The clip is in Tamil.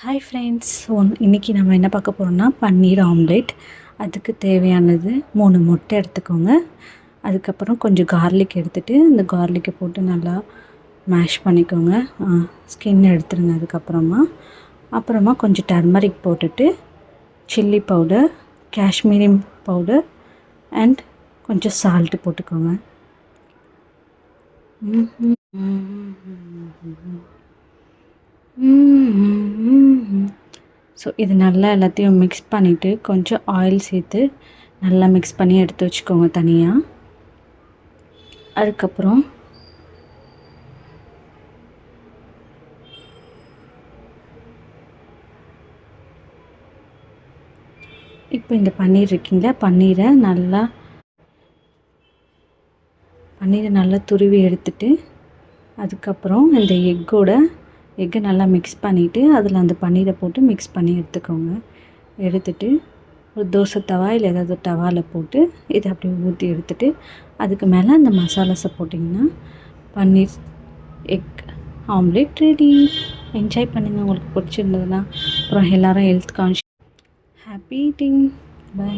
ஹாய் ஃப்ரெண்ட்ஸ், இன்றைக்கி நம்ம என்ன பார்க்க போகிறோம்னா பன்னீர் ஆம்லேட். அதுக்கு தேவையானது 3 முட்டை எடுத்துக்கோங்க. அதுக்கப்புறம் கொஞ்சம் கார்லிக் எடுத்துகிட்டு அந்த கார்லிக்கை போட்டு நல்லா மேஷ் பண்ணிக்கோங்க. ஸ்கின் எடுத்துருங்க. அப்புறமா கொஞ்சம் டர்மரிக் போட்டுட்டு chilli powder, Kashmiri powder and கொஞ்சம் சால்ட்டு போட்டுக்கோங்க. ஸோ இது நல்லா எல்லாத்தையும் மிக்ஸ் பண்ணிவிட்டு கொஞ்சம் ஆயில் சேர்த்து நல்லா மிக்ஸ் பண்ணி எடுத்து வச்சுக்கோங்க தனியாக. அதுக்கப்புறம் இப்போ இந்த பன்னீர் இருக்குங்களா, பன்னீரை நல்லா துருவி எடுத்துட்டு அதுக்கப்புறம் இந்த எக்கை நல்லா மிக்ஸ் பண்ணிவிட்டு அதில் அந்த பன்னீரை போட்டு மிக்ஸ் பண்ணி எடுத்துட்டு ஒரு தோசை தவா இல்லை ஏதாவது தவாவில் போட்டு இதை அப்படியே ஊற்றி எடுத்துட்டு அதுக்கு மேலே அந்த மசாலாஸை போட்டிங்கன்னா paneer egg omelette ready. Enjoy பண்ணுங்கள் உங்களுக்கு பிடிச்சிருந்ததுன்னா. அப்புறம் எல்லோரும் health conscious. Happy eating. By.